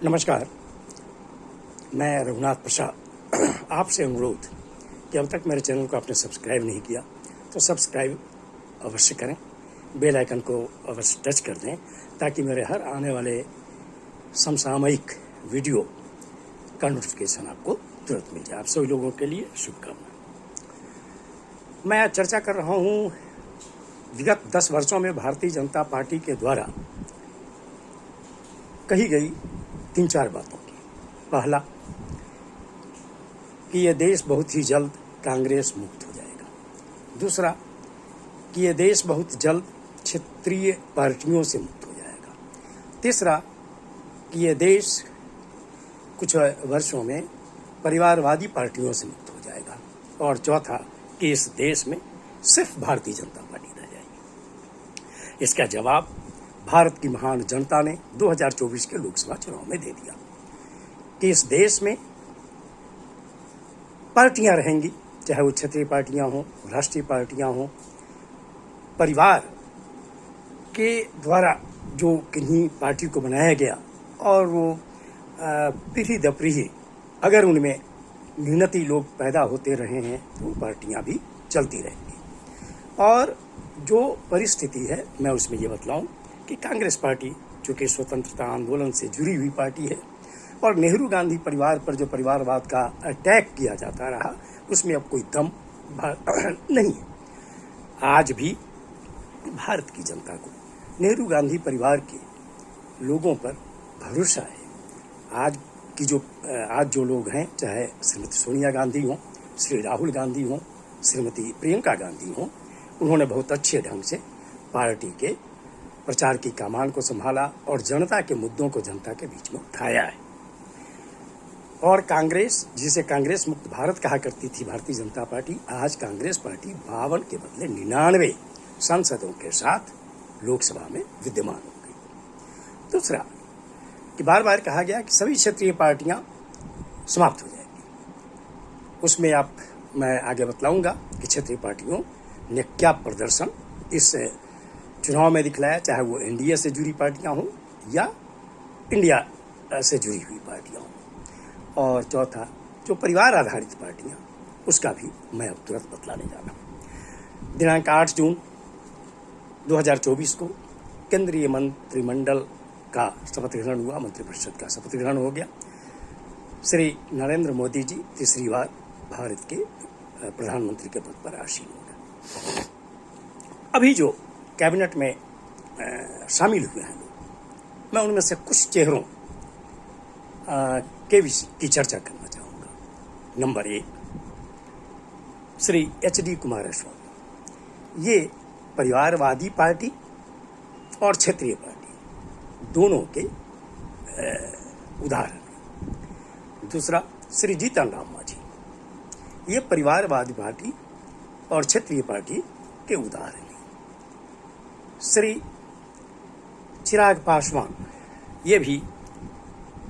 नमस्कार, मैं रघुनाथ प्रसाद। आपसे अनुरोध कि अब तक मेरे चैनल को आपने सब्सक्राइब नहीं किया तो सब्सक्राइब अवश्य करें, बेल आइकन को अवश्य टच कर दें ताकि मेरे हर आने वाले समसामयिक वीडियो का नोटिफिकेशन आपको तुरंत मिल जाए। आप सभी लोगों के लिए शुभकामनाएं। मैं आज चर्चा कर रहा हूँ विगत 10 वर्षों में भारतीय जनता पार्टी के द्वारा कही गई 3-4 बातों की। पहला कि यह देश बहुत ही जल्द कांग्रेस मुक्त हो जाएगा। दूसरा कि यह देश बहुत जल्द क्षेत्रीय पार्टियों से मुक्त हो जाएगा। तीसरा कि यह देश कुछ वर्षों में परिवारवादी पार्टियों से मुक्त हो जाएगा। और चौथा कि इस देश में सिर्फ भारतीय जनता पार्टी रह जाएगी। इसका जवाब भारत की महान जनता ने 2024 के लोकसभा चुनाव में दे दिया कि इस देश में पार्टियां रहेंगी, चाहे वो क्षेत्रीय पार्टियां हों, राष्ट्रीय पार्टियां हों। परिवार के द्वारा जो किन्हीं पार्टी को बनाया गया और वो पीढ़ी दर पीढ़ी अगर उनमें न्यूनती लोग पैदा होते रहे हैं तो वो पार्टियां भी चलती रहेंगी। और जो परिस्थिति है मैं उसमें ये बतलाऊं कि कांग्रेस पार्टी चूँकि स्वतंत्रता आंदोलन से जुड़ी हुई पार्टी है और नेहरू गांधी परिवार पर जो परिवारवाद का अटैक किया जाता रहा उसमें अब कोई दम नहीं है। आज भी भारत की जनता को नेहरू गांधी परिवार के लोगों पर भरोसा है। आज जो लोग हैं, चाहे श्रीमती सोनिया गांधी हों, श्री राहुल गांधी हों, श्रीमती प्रियंका गांधी हों, उन्होंने बहुत अच्छे ढंग से पार्टी के प्रचार की कमान को संभाला और जनता के मुद्दों को जनता के बीच में उठाया है। और कांग्रेस, जिसे कांग्रेस मुक्त भारत कहा करती थी भारतीय जनता पार्टी, आज कांग्रेस पार्टी 52 के बदले 99 सांसदों के साथ लोकसभा में विद्यमान हो गई। दूसरा कि बार बार कहा गया कि सभी क्षेत्रीय पार्टियां समाप्त हो जाएंगी। उसमें मैं आगे बतलाऊंगा कि क्षेत्रीय पार्टियों ने क्या प्रदर्शन इस चुनाव में दिखलाया, चाहे वो एनडीए से जुड़ी पार्टियां हों या इंडिया से जुड़ी हुई पार्टियां हों। और चौथा जो परिवार आधारित पार्टियां, उसका भी मैं अब तुरंत बतलाने जा रहा हूं। दिनांक 8 जून 2024 को केंद्रीय मंत्रिमंडल का शपथ ग्रहण हुआ, मंत्रिपरिषद का शपथ ग्रहण हो गया। श्री नरेंद्र मोदी जी तीसरी बार भारत के प्रधानमंत्री के पद पर आसीन हो गए। अभी जो कैबिनेट में शामिल हुए हैं लोग, मैं उनमें से कुछ चेहरों की चर्चा करना चाहूँगा। Number 1 Shri HD Kumaraswamy. ये परिवारवादी पार्टी और क्षेत्रीय पार्टी दोनों के उदाहरण हैं। दूसरा श्री जीतन राम मांझी। ये परिवारवादी पार्टी और क्षेत्रीय पार्टी के उदाहरण हैं। श्री चिराग पासवान, ये भी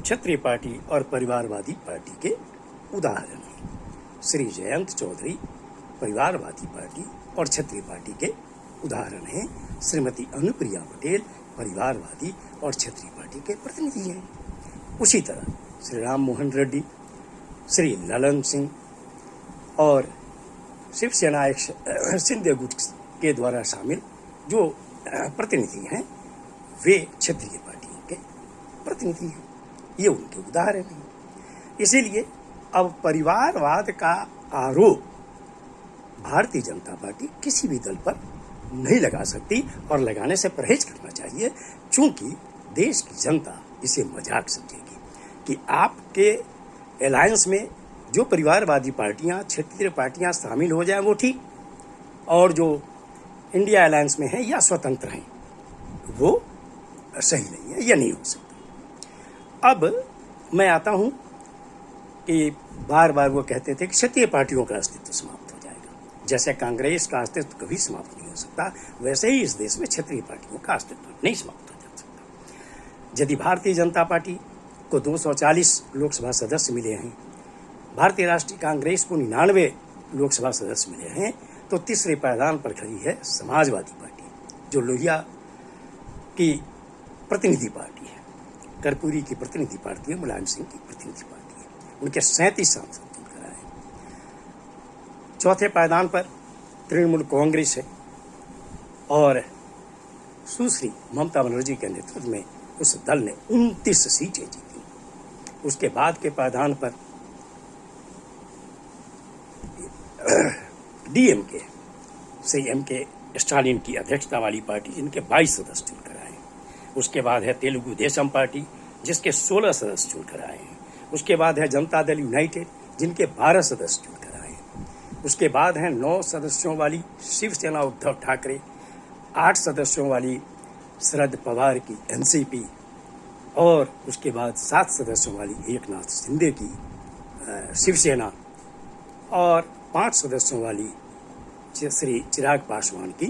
क्षेत्रीय पार्टी और परिवारवादी पार्टी के उदाहरण हैं। श्री जयंत चौधरी परिवारवादी पार्टी और क्षेत्रीय पार्टी के उदाहरण हैं। श्रीमती अनुप्रिया पटेल परिवारवादी और क्षेत्रीय पार्टी के प्रतिनिधि हैं। उसी तरह श्री राम मोहन रेड्डी, श्री ललन सिंह और शिवसेना शिंदे गुट के द्वारा शामिल जो प्रतिनिधि हैं वे क्षेत्रीय पार्टियों के प्रतिनिधि हैं। ये उनके उदाहरण हैं। इसीलिए अब परिवारवाद का आरोप भारतीय जनता पार्टी किसी भी दल पर नहीं लगा सकती और लगाने से परहेज करना चाहिए, क्योंकि देश की जनता इसे मजाक समझेगी कि आपके अलायंस में जो परिवारवादी पार्टियां, क्षेत्रीय पार्टियां शामिल हो जाएं वो ठीक, और जो इंडिया अलायंस में है या स्वतंत्र हैं वो सही नहीं है, या नहीं हो सकता। अब मैं आता हूं कि बार बार वो कहते थे कि क्षेत्रीय पार्टियों का अस्तित्व समाप्त हो जाएगा। जैसे कांग्रेस का अस्तित्व कभी समाप्त नहीं हो सकता, वैसे ही इस देश में क्षेत्रीय पार्टियों का अस्तित्व नहीं समाप्त हो जा सकता। यदि भारतीय जनता पार्टी को 240 लोकसभा सदस्य मिले हैं, भारतीय राष्ट्रीय कांग्रेस को 99 लोकसभा सदस्य मिले हैं, तो तीसरे पायदान पर खड़ी है समाजवादी पार्टी, जो लोहिया की प्रतिनिधि पार्टी है। कर्पूरी की प्रतिनिधि पार्टी है, मुलायम सिंह की प्रतिनिधि पार्टी है। उनके 37 सांसद चुनकर आए। चौथे पायदान पर तृणमूल कांग्रेस है और सुश्री ममता बनर्जी के नेतृत्व में उस दल ने 29 सीटें जीती। उसके बाद के पायदान पर डीएमके, श्री एम.के. स्टालिन की अध्यक्षता वाली पार्टी, जिनके 22 सदस्य चुनकर आए। उसके बाद है तेलुगु देशम पार्टी, जिसके 16 सदस्य चुनकर आए हैं। उसके बाद है जनता दल यूनाइटेड, जिनके 12 सदस्य चुनकर आए हैं। उसके बाद है 9 सदस्यों वाली शिवसेना उद्धव ठाकरे, 8 सदस्यों वाली शरद पवार की एनसीपी और उसके बाद 7 सदस्यों वाली एकनाथ शिंदे की शिवसेना और 5 सदस्यों वाली श्री चिराग पासवान की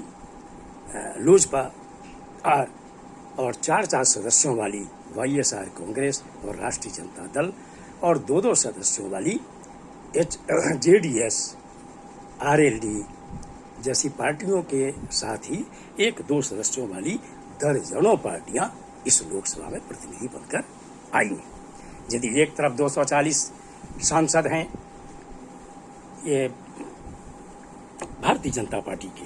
लोजपा और 4 सदस्यों वाली वाईएसआर कांग्रेस और राष्ट्रीय जनता दल और 2 सदस्यों वाली जेडीएस, आरएलडी जैसी पार्टियों के साथ ही 1-2 सदस्यों वाली दर्जनों पार्टियां इस लोकसभा में प्रतिनिधि बनकर आई हैं। यदि एक तरफ 240 सांसद हैं ये भारतीय जनता पार्टी के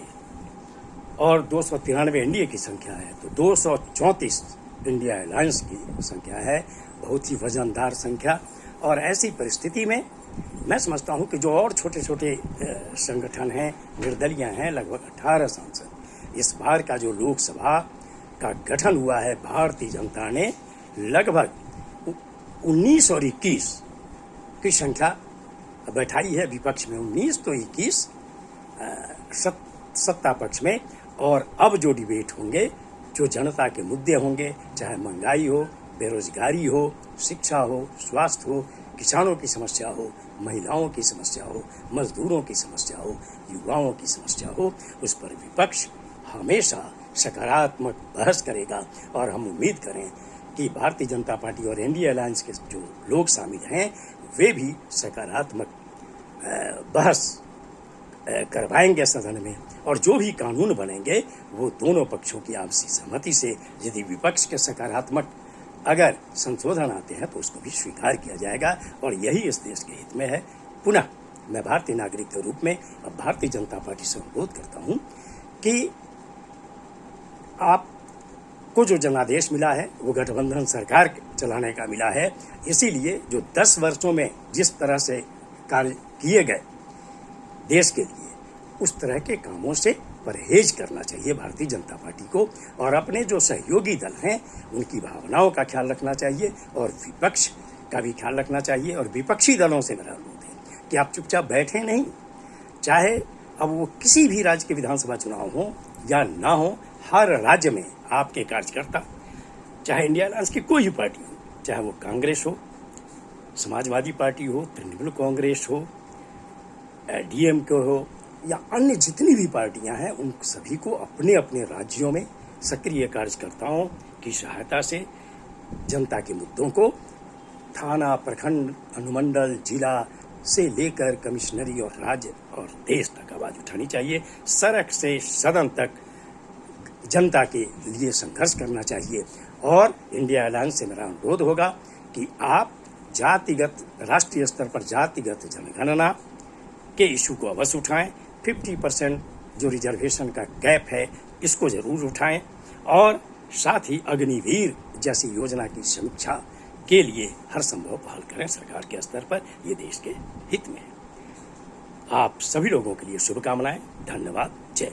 और 293 एनडीए की संख्या है, तो 234 इंडिया अलायंस की संख्या है। बहुत ही वजनदार संख्या। और ऐसी परिस्थिति में मैं समझता हूं कि जो और छोटे छोटे संगठन हैं, निर्दलीय हैं, लगभग 18 सांसद, इस बार का जो लोकसभा का गठन हुआ है, भारतीय जनता ने लगभग 19 और 21 की संख्या बैठाई है। विपक्ष में 19 तो 21 सत्ता पक्ष में। और अब जो डिबेट होंगे, जो जनता के मुद्दे होंगे, चाहे महंगाई हो, बेरोजगारी हो, शिक्षा हो, स्वास्थ्य हो, किसानों की समस्या हो, महिलाओं की समस्या हो, मजदूरों की समस्या हो, युवाओं की समस्या हो, उस पर विपक्ष हमेशा सकारात्मक बहस करेगा। और हम उम्मीद करें कि भारतीय जनता पार्टी और एनडीए अलायंस के जो लोग शामिल हैं वे भी सकारात्मक बहस करवाएंगे सदन में। और जो भी कानून बनेंगे वो दोनों पक्षों की आपसी सहमति से, यदि विपक्ष के सकारात्मक अगर संशोधन आते हैं तो उसको भी स्वीकार किया जाएगा। और यही इस देश के हित में है। पुनः मैं भारतीय नागरिक के रूप में अब भारतीय जनता पार्टी से अनुरोध करता हूं कि आपको जो जनादेश मिला है वो गठबंधन सरकार चलाने का मिला है। इसीलिए जो 10 वर्षों में जिस तरह से कार्य किए गए देश के लिए, उस तरह के कामों से परहेज करना चाहिए भारतीय जनता पार्टी को। और अपने जो सहयोगी दल हैं उनकी भावनाओं का ख्याल रखना चाहिए और विपक्ष का भी ख्याल रखना चाहिए। और विपक्षी दलों से मेरा अनुरोध है कि आप चुपचाप बैठे नहीं, चाहे अब वो किसी भी राज्य के विधानसभा चुनाव हो या ना हो, हर राज्य में आपके कार्यकर्ता, चाहे इंडिया अलायंस की कोई भी पार्टी हो, चाहे वो कांग्रेस हो, समाजवादी पार्टी हो, तृणमूल कांग्रेस हो, डीएमके हो या अन्य जितनी भी पार्टियां हैं, उन सभी को अपने अपने राज्यों में सक्रिय कार्यकर्ताओं की सहायता से जनता के मुद्दों को थाना, प्रखंड, अनुमंडल, जिला से लेकर कमिश्नरी और राज्य और देश तक आवाज उठानी चाहिए। सड़क से सदन तक जनता के लिए संघर्ष करना चाहिए। और इंडिया अलायंस से मेरा अनुरोध होगा कि आप जातिगत, राष्ट्रीय स्तर पर जातिगत जनगणना के इशू को अवश्य उठाएं। 50% जो रिजर्वेशन का गैप है इसको जरूर उठाएं और साथ ही अग्निवीर जैसी योजना की समीक्षा के लिए हर संभव पहल करें सरकार के स्तर पर। ये देश के हित में है। आप सभी लोगों के लिए शुभकामनाएं। धन्यवाद। जय।